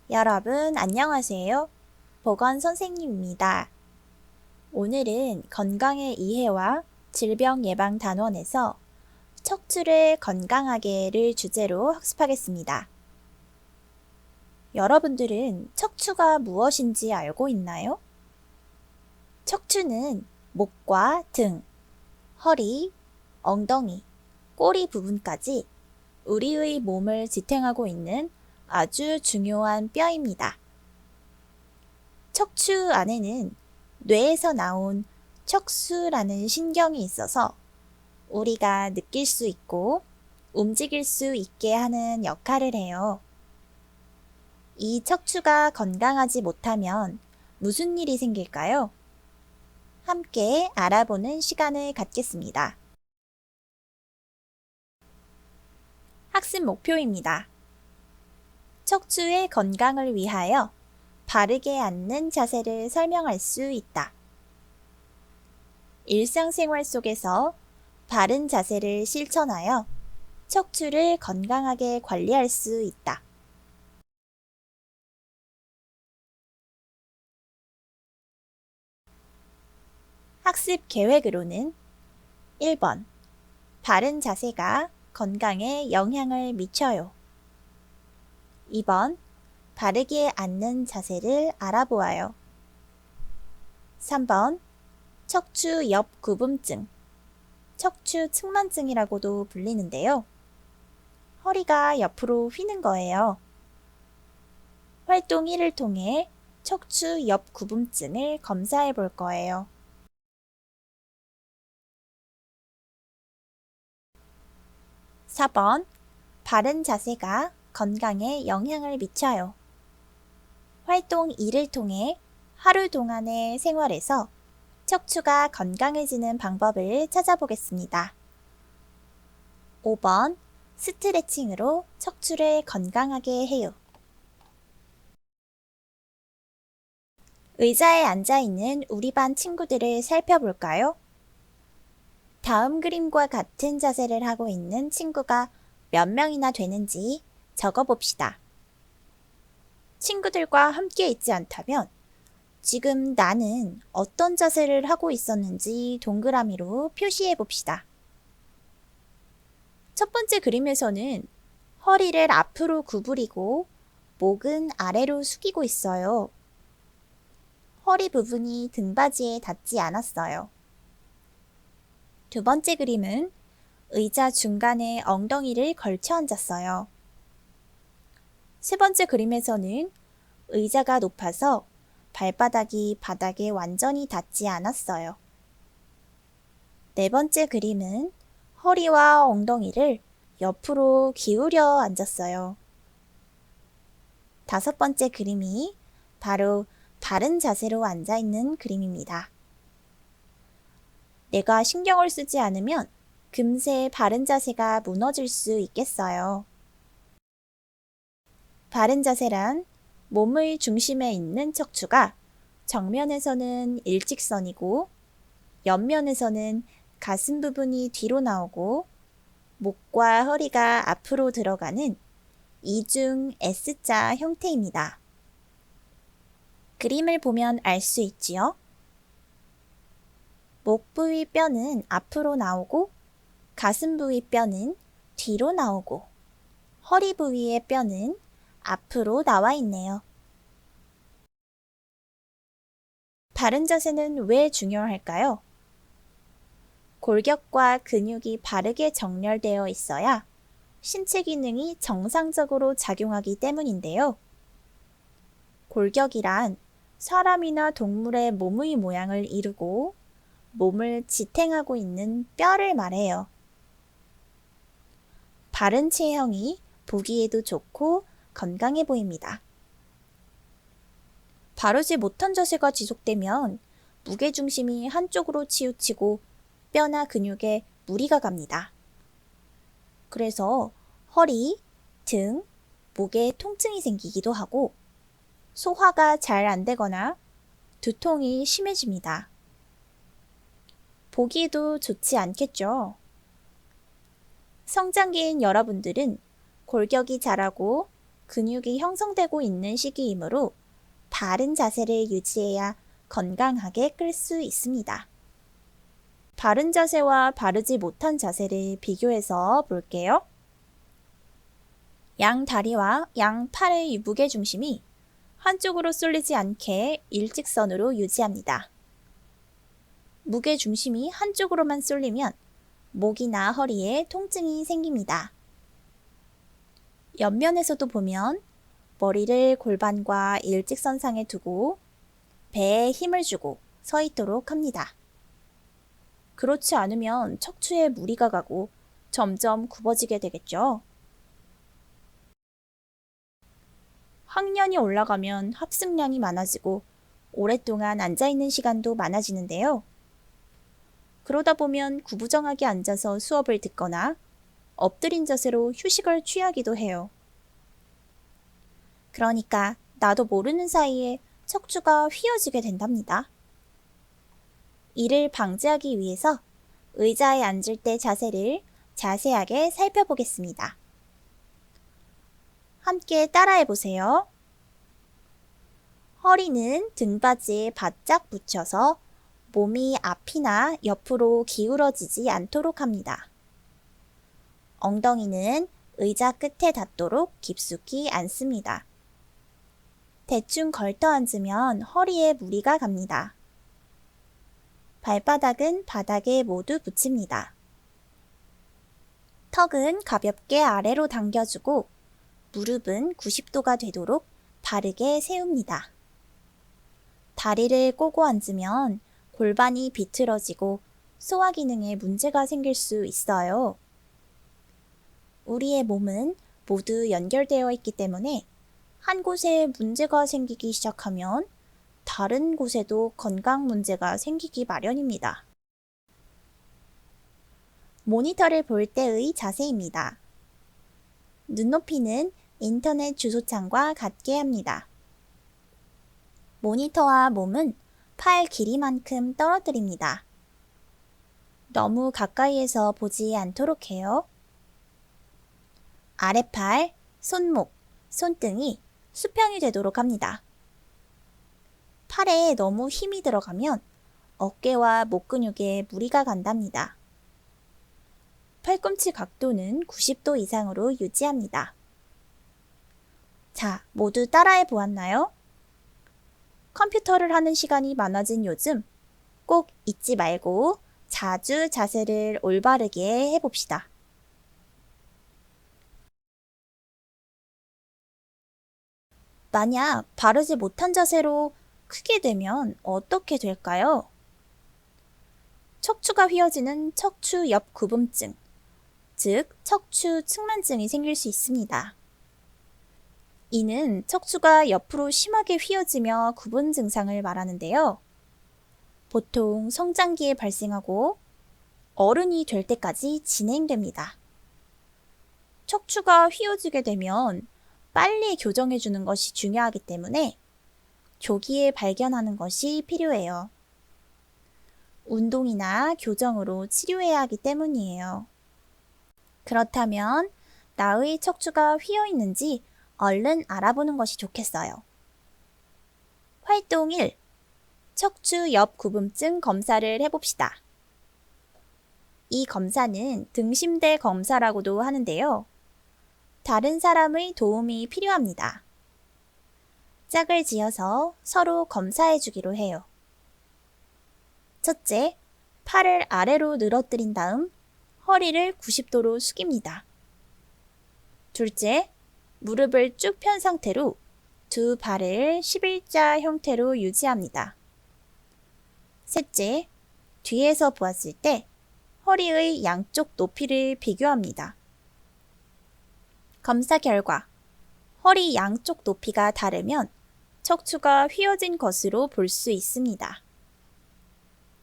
여러분, 안녕하세요. 보건 선생님입니다. 오늘은 건강의 이해와 질병예방단원에서 척추를 건강하게를 주제로 학습하겠습니다. 여러분들은 척추가 무엇인지 알고 있나요? 척추는 목과 등, 허리, 엉덩이, 꼬리 부분까지 우리의 몸을 지탱하고 있는 아주 중요한 뼈입니다. 척추 안에는 뇌에서 나온 척수라는 신경이 있어서 우리가 느낄 수 있고 움직일 수 있게 하는 역할을 해요. 이 척추가 건강하지 못하면 무슨 일이 생길까요? 함께 알아보는 시간을 갖겠습니다. 학습 목표입니다. 척추의 건강을 위하여 바르게 앉는 자세를 설명할 수 있다. 일상생활 속에서 바른 자세를 실천하여 척추를 건강하게 관리할 수 있다. 학습 계획으로는 1번. 바른 자세가 건강에 영향을 미쳐요. 2번. 바르게 앉는 자세를 알아보아요. 3번. 척추 옆 구분증, 척추 측만증이라고도 불리는데요. 허리가 옆으로 휘는 거예요. 활동 1을 통해 척추 옆 구분증을 검사해 볼 거예요. 4번. 바른 자세가 건강에 영향을 미쳐요. 활동 2를 통해 하루 동안의 생활에서 척추가 건강해지는 방법을 찾아보겠습니다. 5번. 스트레칭으로 척추를 건강하게 해요. 의자에 앉아있는 우리 반 친구들을 살펴볼까요? 다음 그림과 같은 자세를 하고 있는 친구가 몇 명이나 되는지 적어봅시다. 친구들과 함께 있지 않다면 지금 나는 어떤 자세를 하고 있었는지 동그라미로 표시해 봅시다. 첫 번째 그림에서는 허리를 앞으로 구부리고 목은 아래로 숙이고 있어요. 허리 부분이 등받이에 닿지 않았어요. 두 번째 그림은 의자 중간에 엉덩이를 걸쳐 앉았어요. 세 번째 그림에서는 의자가 높아서 발바닥이 바닥에 완전히 닿지 않았어요. 네 번째 그림은 허리와 엉덩이를 옆으로 기울여 앉았어요. 다섯 번째 그림이 바로 바른 자세로 앉아있는 그림입니다. 내가 신경을 쓰지 않으면 금세 바른 자세가 무너질 수 있겠어요. 바른 자세란 몸의 중심에 있는 척추가 정면에서는 일직선이고 옆면에서는 가슴 부분이 뒤로 나오고 목과 허리가 앞으로 들어가는 이중 S자 형태입니다. 그림을 보면 알 수 있지요? 목 부위 뼈는 앞으로 나오고 가슴 부위 뼈는 뒤로 나오고 허리 부위의 뼈는 앞으로 나와 있네요. 바른 자세는 왜 중요할까요? 골격과 근육이 바르게 정렬되어 있어야 신체 기능이 정상적으로 작용하기 때문인데요. 골격이란 사람이나 동물의 몸의 모양을 이루고 몸을 지탱하고 있는 뼈를 말해요. 바른 체형이 보기에도 좋고 건강해 보입니다. 바르지 못한 자세가 지속되면 무게중심이 한쪽으로 치우치고 뼈나 근육에 무리가 갑니다. 그래서 허리, 등, 목에 통증이 생기기도 하고 소화가 잘 안 되거나 두통이 심해집니다. 보기에도 좋지 않겠죠? 성장기인 여러분들은 골격이 자라고 근육이 형성되고 있는 시기이므로 바른 자세를 유지해야 건강하게 끌 수 있습니다. 바른 자세와 바르지 못한 자세를 비교해서 볼게요. 양 다리와 양 팔의 무게중심이 한쪽으로 쏠리지 않게 일직선으로 유지합니다. 무게중심이 한쪽으로만 쏠리면 목이나 허리에 통증이 생깁니다. 옆면에서도 보면 머리를 골반과 일직선상에 두고 배에 힘을 주고 서 있도록 합니다. 그렇지 않으면 척추에 무리가 가고 점점 굽어지게 되겠죠. 학년이 올라가면 합승량이 많아지고 오랫동안 앉아있는 시간도 많아지는데요. 그러다 보면 구부정하게 앉아서 수업을 듣거나 엎드린 자세로 휴식을 취하기도 해요. 그러니까 나도 모르는 사이에 척추가 휘어지게 된답니다. 이를 방지하기 위해서 의자에 앉을 때 자세를 자세하게 살펴보겠습니다. 함께 따라해 보세요. 허리는 등받이에 바짝 붙여서 몸이 앞이나 옆으로 기울어지지 않도록 합니다. 엉덩이는 의자 끝에 닿도록 깊숙이 앉습니다. 대충 걸터 앉으면 허리에 무리가 갑니다. 발바닥은 바닥에 모두 붙입니다. 턱은 가볍게 아래로 당겨주고 무릎은 90도가 되도록 바르게 세웁니다. 다리를 꼬고 앉으면 골반이 비틀어지고 소화 기능에 문제가 생길 수 있어요. 우리의 몸은 모두 연결되어 있기 때문에 한 곳에 문제가 생기기 시작하면 다른 곳에도 건강 문제가 생기기 마련입니다. 모니터를 볼 때의 자세입니다. 눈높이는 인터넷 주소창과 같게 합니다. 모니터와 몸은 팔 길이만큼 떨어뜨립니다. 너무 가까이에서 보지 않도록 해요. 아랫팔, 손목, 손등이 수평이 되도록 합니다. 팔에 너무 힘이 들어가면 어깨와 목 근육에 무리가 간답니다. 팔꿈치 각도는 90도 이상으로 유지합니다. 자, 모두 따라해 보았나요? 컴퓨터를 하는 시간이 많아진 요즘 꼭 잊지 말고 자주 자세를 올바르게 해봅시다. 만약 바르지 못한 자세로 크게 되면 어떻게 될까요? 척추가 휘어지는 척추 옆 굽음증, 즉 척추 측만증이 생길 수 있습니다. 이는 척추가 옆으로 심하게 휘어지며 굽은 증상을 말하는데요. 보통 성장기에 발생하고 어른이 될 때까지 진행됩니다. 척추가 휘어지게 되면 빨리 교정해 주는 것이 중요하기 때문에 조기에 발견하는 것이 필요해요. 운동이나 교정으로 치료해야 하기 때문이에요. 그렇다면 나의 척추가 휘어 있는지 얼른 알아보는 것이 좋겠어요. 활동 1. 척추 옆 굽음증 검사를 해봅시다. 이 검사는 등심대 검사라고도 하는데요. 다른 사람의 도움이 필요합니다. 짝을 지어서 서로 검사해 주기로 해요. 첫째, 팔을 아래로 늘어뜨린 다음 허리를 90도로 숙입니다. 둘째, 무릎을 쭉 편 상태로 두 발을 11자 형태로 유지합니다. 셋째, 뒤에서 보았을 때 허리의 양쪽 높이를 비교합니다. 검사 결과 허리 양쪽 높이가 다르면 척추가 휘어진 것으로 볼 수 있습니다.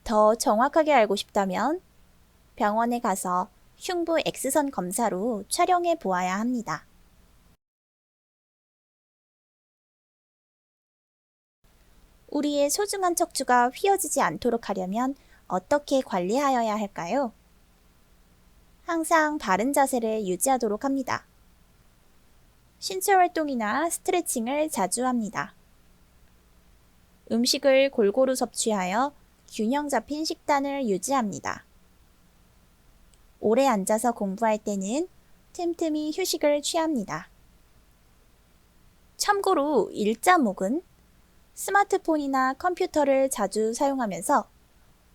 더 정확하게 알고 싶다면 병원에 가서 흉부 X선 검사로 촬영해 보아야 합니다. 우리의 소중한 척추가 휘어지지 않도록 하려면 어떻게 관리하여야 할까요? 항상 바른 자세를 유지하도록 합니다. 신체 활동이나 스트레칭을 자주 합니다. 음식을 골고루 섭취하여 균형 잡힌 식단을 유지합니다. 오래 앉아서 공부할 때는 틈틈이 휴식을 취합니다. 참고로 일자목은 스마트폰이나 컴퓨터를 자주 사용하면서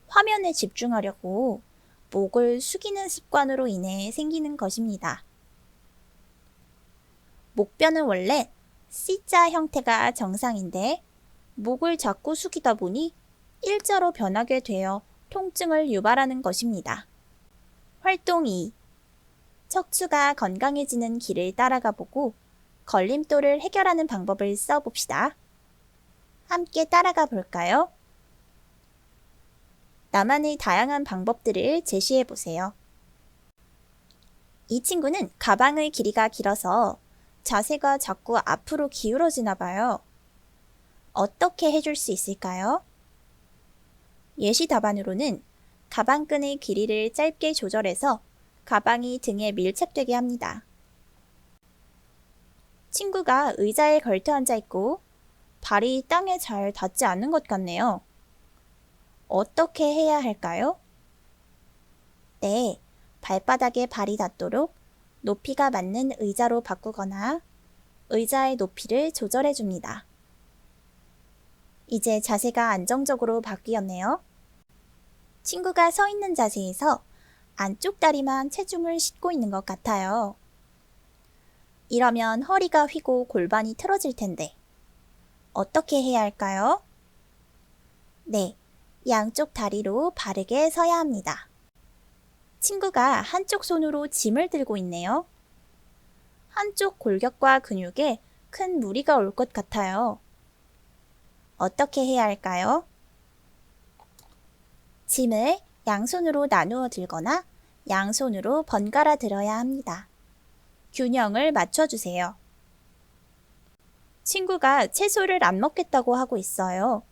화면에 집중하려고 목을 숙이는 습관으로 인해 생기는 것입니다. 목뼈는 원래 C자 형태가 정상인데 목을 자꾸 숙이다 보니 일자로 변하게 되어 통증을 유발하는 것입니다. 활동 2. 척추가 건강해지는 길을 따라가 보고 걸림돌을 해결하는 방법을 써봅시다. 함께 따라가 볼까요? 나만의 다양한 방법들을 제시해 보세요. 이 친구는 가방의 길이가 길어서 자세가 자꾸 앞으로 기울어지나 봐요. 어떻게 해줄 수 있을까요? 예시 답안으로는 가방끈의 길이를 짧게 조절해서 가방이 등에 밀착되게 합니다. 친구가 의자에 걸터 앉아 있고 발이 땅에 잘 닿지 않는 것 같네요. 어떻게 해야 할까요? 네, 발바닥에 발이 닿도록 높이가 맞는 의자로 바꾸거나 의자의 높이를 조절해 줍니다. 이제 자세가 안정적으로 바뀌었네요. 친구가 서 있는 자세에서 안쪽 다리만 체중을 싣고 있는 것 같아요. 이러면 허리가 휘고 골반이 틀어질 텐데 어떻게 해야 할까요? 네, 양쪽 다리로 바르게 서야 합니다. 친구가 한쪽 손으로 짐을 들고 있네요. 한쪽 골격과 근육에 큰 무리가 올 것 같아요. 어떻게 해야 할까요? 짐을 양손으로 나누어 들거나 양손으로 번갈아 들어야 합니다. 균형을 맞춰주세요. 친구가 채소를 안 먹겠다고 하고 있어요.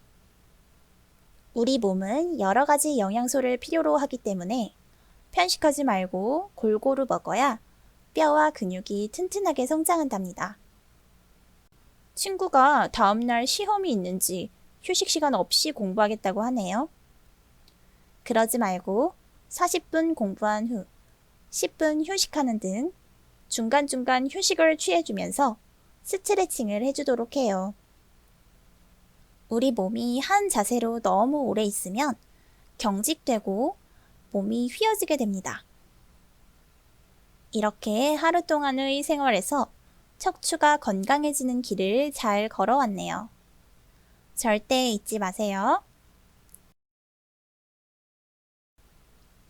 우리 몸은 여러 가지 영양소를 필요로 하기 때문에 편식하지 말고 골고루 먹어야 뼈와 근육이 튼튼하게 성장한답니다. 친구가 다음날 시험이 있는지 휴식 시간 없이 공부하겠다고 하네요. 그러지 말고 40분 공부한 후 10분 휴식하는 등 중간중간 휴식을 취해주면서 스트레칭을 해주도록 해요. 우리 몸이 한 자세로 너무 오래 있으면 경직되고 몸이 휘어지게 됩니다. 이렇게 하루 동안의 생활에서 척추가 건강해지는 길을 잘 걸어왔네요. 절대 잊지 마세요.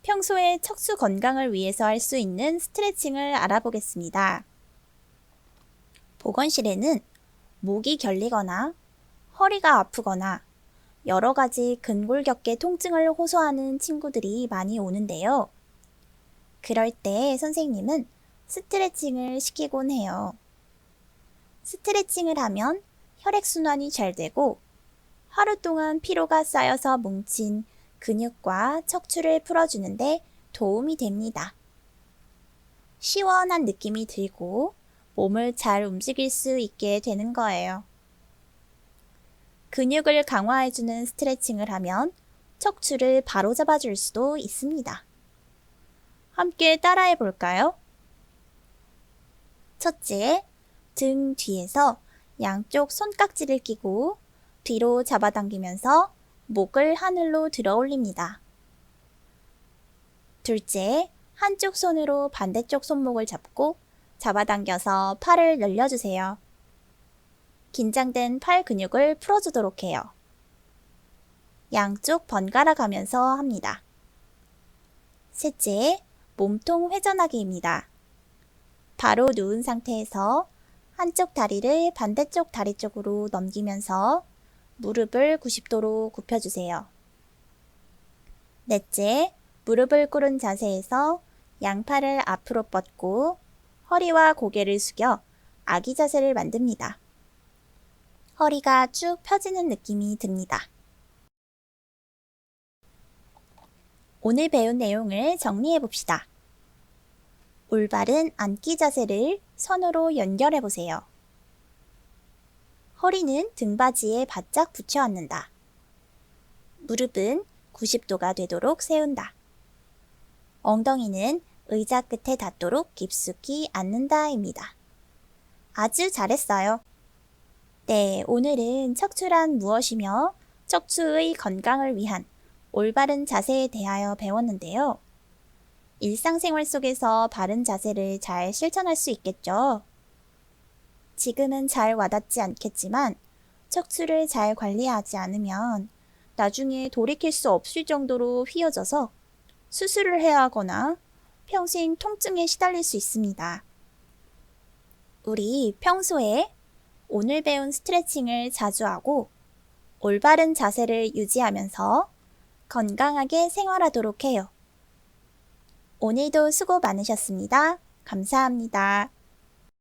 평소에 척추 건강을 위해서 할 수 있는 스트레칭을 알아보겠습니다. 보건실에는 목이 결리거나 허리가 아프거나 여러 가지 근골격계 통증을 호소하는 친구들이 많이 오는데요. 그럴 때 선생님은 스트레칭을 시키곤 해요. 스트레칭을 하면 혈액순환이 잘 되고 하루 동안 피로가 쌓여서 뭉친 근육과 척추를 풀어주는데 도움이 됩니다. 시원한 느낌이 들고 몸을 잘 움직일 수 있게 되는 거예요. 근육을 강화해주는 스트레칭을 하면 척추를 바로잡아줄 수도 있습니다. 함께 따라해 볼까요? 첫째, 등 뒤에서 양쪽 손깍지를 끼고 뒤로 잡아당기면서 목을 하늘로 들어 올립니다. 둘째, 한쪽 손으로 반대쪽 손목을 잡고 잡아당겨서 팔을 늘려주세요. 긴장된 팔 근육을 풀어주도록 해요. 양쪽 번갈아 가면서 합니다. 셋째, 몸통 회전하기입니다. 바로 누운 상태에서 한쪽 다리를 반대쪽 다리 쪽으로 넘기면서 무릎을 90도로 굽혀주세요. 넷째, 무릎을 꿇은 자세에서 양팔을 앞으로 뻗고 허리와 고개를 숙여 아기 자세를 만듭니다. 허리가 쭉 펴지는 느낌이 듭니다. 오늘 배운 내용을 정리해 봅시다. 올바른 앉기 자세를 선으로 연결해 보세요. 허리는 등받이에 바짝 붙여 앉는다. 무릎은 90도가 되도록 세운다. 엉덩이는 의자 끝에 닿도록 깊숙이 앉는다입니다. 아주 잘했어요. 네, 오늘은 척추란 무엇이며 척추의 건강을 위한 올바른 자세에 대하여 배웠는데요. 일상생활 속에서 바른 자세를 잘 실천할 수 있겠죠? 지금은 잘 와닿지 않겠지만 척추를 잘 관리하지 않으면 나중에 돌이킬 수 없을 정도로 휘어져서 수술을 해야 하거나 평생 통증에 시달릴 수 있습니다. 우리 평소에 오늘 배운 스트레칭을 자주 하고 올바른 자세를 유지하면서 건강하게 생활하도록 해요. 오늘도 수고 많으셨습니다. 감사합니다.